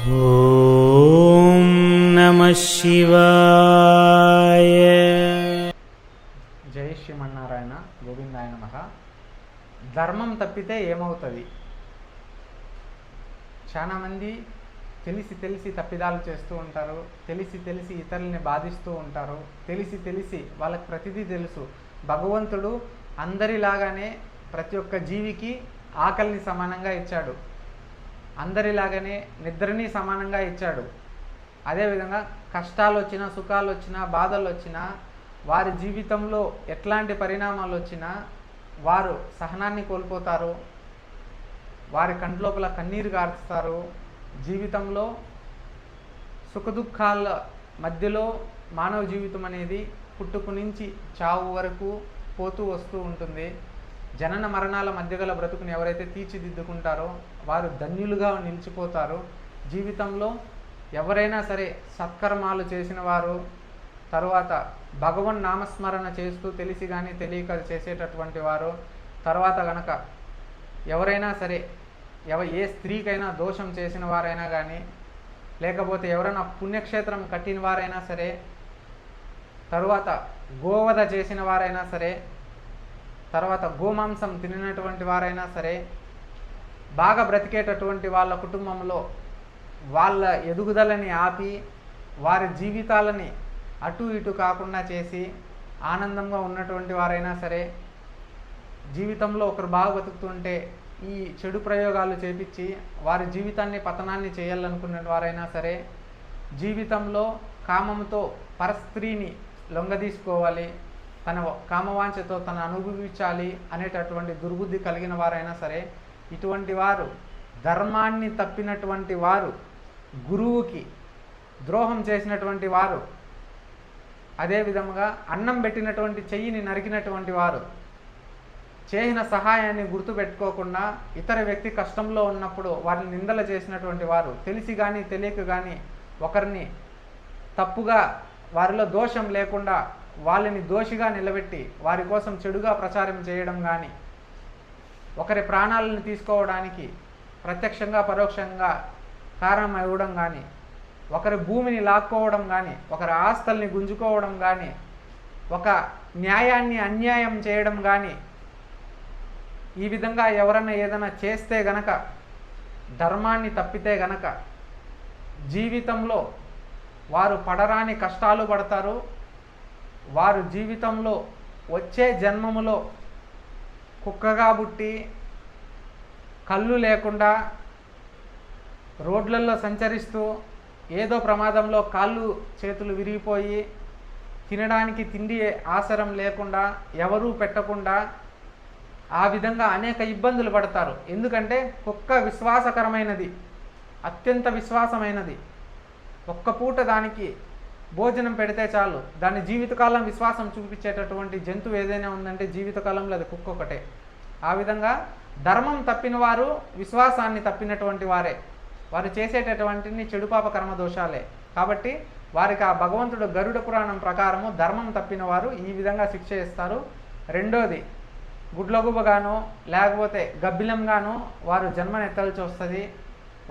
ఓం నమః శివాయ. జై శ్రీమన్నారాయణ. గోవిందాయ నమః. ధర్మం తప్పితే ఏమవుతుంది? చాలామంది తెలిసి తప్పిదాలు చేస్తూ ఉంటారు, తెలిసి ఇతరుల్ని బాధిస్తూ ఉంటారు, తెలిసి వాళ్ళకి ప్రతిదీ తెలుసు. భగవంతుడు అందరిలాగానే ప్రతి ఒక్క జీవికి ఆకలిని సమానంగా ఇచ్చాడు, అందరిలాగానే నిద్రని సమానంగా ఇచ్చాడు. అదేవిధంగా కష్టాలు వచ్చినా, సుఖాలు వచ్చినా, బాధలు వచ్చినా, వారి జీవితంలో ఎట్లాంటి పరిణామాలు వచ్చినా వారు సహనాన్ని కోల్పోతారు, వారి కంట్లోపల కన్నీరు గారుస్తారు. జీవితంలో సుఖదుఖాల మధ్యలో మానవ జీవితం అనేది పుట్టుకు నుంచి చావు వరకు పోతూ వస్తూ ఉంటుంది. జనన మరణాల మధ్య గల బ్రతుకుని ఎవరైతే తీర్చిదిద్దుకుంటారో వారు ధన్యులుగా నిలిచిపోతారు. జీవితంలో ఎవరైనా సరే సత్కర్మాలు చేసిన వారు, తర్వాత భగవన్ నామస్మరణ చేస్తూ తెలిసి కానీ తెలియక చేసేటటువంటి వారు, తర్వాత గనక ఎవరైనా సరే ఏ స్త్రీకైనా దోషం చేసిన వారైనా కానీ, లేకపోతే ఎవరైనా పుణ్యక్షేత్రం కట్టిన వారైనా సరే, తరువాత గోవధ చేసిన వారైనా సరే, తర్వాత గోమాంసం తినటువంటి వారైనా సరే, బాగా బ్రతికేటటువంటి వాళ్ళ కుటుంబంలో వాళ్ళ ఎదుగుదలని ఆపి వారి జీవితాలని అటు ఇటు కాకుండా చేసి ఆనందంగా ఉన్నటువంటి వారైనా సరే, జీవితంలో ఒకరు బాగా బతుకుతుంటే ఈ చెడు ప్రయోగాలు చేపించి వారి జీవితాన్ని పతనాన్ని చేయాలనుకున్న వారైనా సరే, జీవితంలో కామంతో పరస్త్రీని లొంగదీసుకోవాలి, తన కామవాంఛతో తను అనుభవించాలి అనేటటువంటి దుర్బుద్ధి కలిగిన వారైనా సరే, ఇటువంటి వారు, ధర్మాన్ని తప్పినటువంటి వారు, గురువుకి ద్రోహం చేసినటువంటి వారు, అదేవిధంగా అన్నం పెట్టినటువంటి చెయ్యిని నరికినటువంటి వారు, చేసిన సహాయాన్ని గుర్తుపెట్టుకోకుండా ఇతర వ్యక్తి కష్టంలో ఉన్నప్పుడు వారిని నిందలు చేసినటువంటి వారు, తెలిసి కానీ తెలియక కానీ ఒకరిని తప్పుగా వారిలో దోషం లేకుండా వాళ్ళని దోషిగా నిలబెట్టి వారి కోసం చెడుగా ప్రచారం చేయడం కానీ, ఒకరి ప్రాణాలను తీసుకోవడానికి ప్రత్యక్షంగా పరోక్షంగా కారణం ఇవ్వడం కానీ, ఒకరి భూమిని లాక్కోవడం కానీ, ఒకరి ఆస్తుల్ని గుంజుకోవడం కానీ, ఒక న్యాయాన్ని అన్యాయం చేయడం కానీ, ఈ విధంగా ఎవరైనా ఏదైనా చేస్తే గనక, ధర్మాన్ని తప్పితే గనక జీవితంలో వారు పడరాని కష్టాలు పడతారు. వారు జీవితంలో వచ్చే జన్మములో కుక్కగా పుట్టి కళ్ళు లేకుండా రోడ్లలో సంచరిస్తూ ఏదో ప్రమాదంలో కాళ్ళు చేతులు విరిగిపోయి తినడానికి తిండి ఆసరం లేకుండా ఎవరూ పెట్టకుండా ఆ విధంగా అనేక ఇబ్బందులు పడతారు. ఎందుకంటే కుక్క విశ్వాసకరమైనది, అత్యంత విశ్వాసమైనది. ఒక్క పూట దానికి భోజనం పెడితే చాలు, దాని జీవితకాలం విశ్వాసం చూపించేటటువంటి జంతువు ఏదైనా ఉందంటే జీవితకాలంలో అది కుక్క ఒకటే. ఆ విధంగా ధర్మం తప్పిన వారు విశ్వాసాన్ని తప్పినటువంటి వారే, వారు చేసేటటువంటిని చెడుపాప కర్మ దోషాలే. కాబట్టి వారికి ఆ భగవంతుడు గరుడ పురాణం ప్రకారము ధర్మం తప్పిన వారు ఈ విధంగా శిక్ష ఇస్తారు. రెండోది, గుడ్లగుబగానో లేకపోతే గబ్బిలంగానో వారు జన్మనెత్తాల్సి వస్తుంది.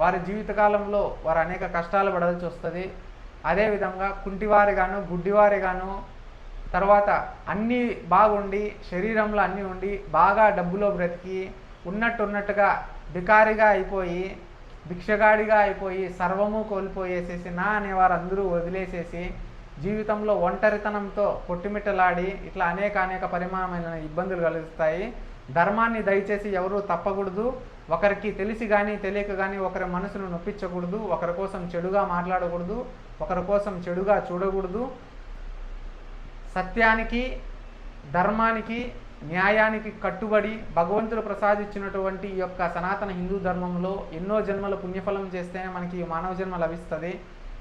వారి జీవితకాలంలో వారు అనేక కష్టాలు పడాల్సి వస్తుంది. అదేవిధంగా కుంటివారిగాను, గుడ్డివారిగాను, తర్వాత అన్నీ బాగుండి శరీరంలో అన్నీ ఉండి బాగా డబ్బులో బ్రతికి ఉన్నట్టుగా బికారిగా అయిపోయి భిక్షగాడిగా అయిపోయి సర్వము కోల్పోయేసేసి నా అనేవారు అందరూ వదిలేసేసి జీవితంలో ఒంటరితనంతో కొట్టుమిట్టలాడి ఇట్లా అనేక పరిమాణమైన ఇబ్బందులు కలుగుతాయి. ధర్మాన్ని దయచేసి ఎవరూ తప్పకూడదు. ఒకరికి తెలిసి కానీ తెలియక కానీ ఒకరి మనసును నొప్పించకూడదు, ఒకరి కోసం చెడుగా మాట్లాడకూడదు, ఒకరి కోసం చెడుగా చూడకూడదు. సత్యానికి, ధర్మానికి, న్యాయానికి కట్టుబడి భగవంతుడు ప్రసాదించినటువంటి ఈ యొక్క సనాతన హిందూ ధర్మంలో ఎన్నో జన్మల పుణ్యఫలం చేస్తేనే మనకి మానవ జన్మ లభిస్తుంది.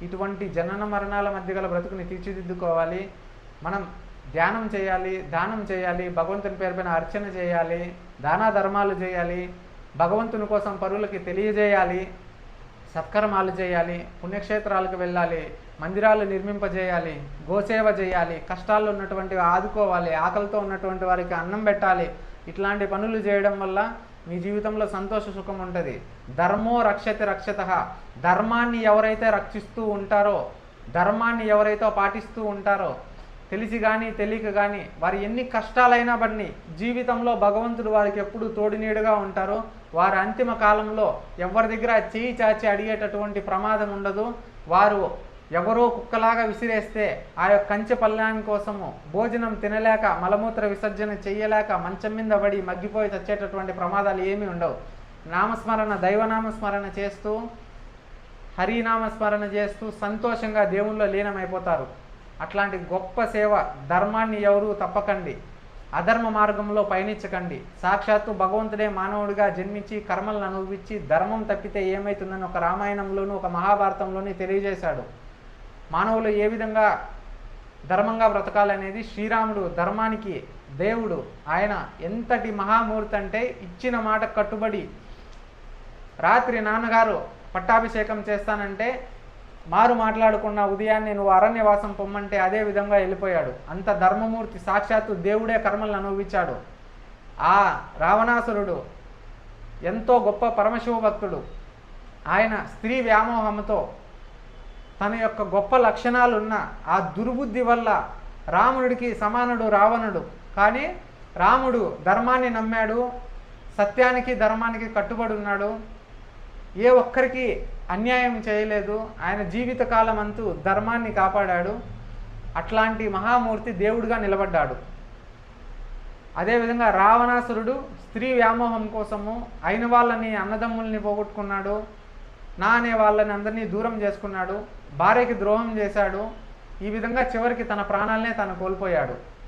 ఇటువంటి జనన మరణాల మధ్య గల బ్రతుకుని తీర్చిదిద్దుకోవాలి. మనం ధ్యానం చేయాలి, దానం చేయాలి, భగవంతుని పేరుపైన అర్చన చేయాలి, దాన ధర్మాలు చేయాలి, భగవంతుని కోసం పరువులకి తెలియజేయాలి, సత్కర్మాలు చేయాలి, పుణ్యక్షేత్రాలకు వెళ్ళాలి, మందిరాలు నిర్మింపజేయాలి, గోసేవ చేయాలి, కష్టాల్లో ఉన్నటువంటి ఆదుకోవాలి, ఆకలితో ఉన్నటువంటి వారికి అన్నం పెట్టాలి. ఇట్లాంటి పనులు చేయడం వల్ల మీ జీవితంలో సంతోష సుఖం ఉంటుంది. ధర్మో రక్షతి రక్షతః. ధర్మాన్ని ఎవరైతే రక్షిస్తూ ఉంటారో, ధర్మాన్ని ఎవరైతే పాటిస్తూ ఉంటారో, తెలిసి కానీ తెలియక కానీ వారు ఎన్ని కష్టాలైనా బట్టి జీవితంలో భగవంతుడు వారికి ఎప్పుడు తోడునీడుగా ఉంటారో, వారి అంతిమ కాలంలో ఎవరి దగ్గర చేయి చాచి అడిగేటటువంటి ప్రమాదం ఉండదు. వారు ఎవరో కుక్కలాగా విసిరేస్తే ఆ యొక్క కంచె పల్లాని కోసము భోజనం తినలేక మలమూత్ర విసర్జన చెయ్యలేక మంచం మీద పడి మగ్గిపోయి చచ్చేటటువంటి ప్రమాదాలు ఏమీ ఉండవు. నామస్మరణ, దైవనామస్మరణ చేస్తూ, హరినామస్మరణ చేస్తూ సంతోషంగా దేవుల్లో లీనమైపోతారు. అట్లాంటి గొప్ప సేవ, ధర్మాన్ని ఎవరూ తప్పకండి, అధర్మ మార్గంలో పయనించకండి. సాక్షాత్తు భగవంతుడే మానవుడిగా జన్మించి కర్మలను అనుభవించి ధర్మం తప్పితే ఏమవుతుందని ఒక రామాయణంలోనూ ఒక మహాభారతంలోని తెలియజేశాడు. మానవులు ఏ విధంగా ధర్మంగా బ్రతకాలనేది శ్రీరాముడు ధర్మానికి దేవుడు. ఆయన ఎంతటి మహామూర్తి అంటే ఇచ్చిన మాట కట్టుబడి రాత్రి నాన్నగారు పట్టాభిషేకం చేస్తానంటే మారు మాట్లాడకుండా ఉదయాన్నే నువ్వు అరణ్యవాసం పొమ్మంటే అదే విధంగా వెళ్ళిపోయాడు. అంత ధర్మమూర్తి, సాక్షాత్తు దేవుడే కర్మలను అనుభవించాడు. ఆ రావణాసురుడు ఎంతో గొప్ప పరమశివ భక్తుడు. ఆయన స్త్రీ వ్యామోహంతో తన యొక్క గొప్ప లక్షణాలున్న ఆ దుర్బుద్ధి వల్ల రాముడికి సమానుడు రావణుడు. కానీ రాముడు ధర్మాన్ని నమ్మాడు, సత్యానికి ధర్మానికి కట్టుబడి ఉన్నాడు, ఏ ఒక్కరికి అన్యాయం చేయలేదు. ఆయన జీవితకాలం అంతా ధర్మాన్ని కాపాడాడు. అట్లాంటి మహామూర్తి దేవుడిగా నిలబడ్డాడు. అదేవిధంగా రావణాసురుడు స్త్రీ వ్యామోహం కోసము అయిన వాళ్ళని, అన్నదమ్ముల్ని పోగొట్టుకున్నాడు, నా అనే వాళ్ళని అందరినీ దూరం చేసుకున్నాడు, భార్యకి ద్రోహం చేశాడు. ఈ విధంగా చివరికి తన ప్రాణాలనే తను కోల్పోయాడు.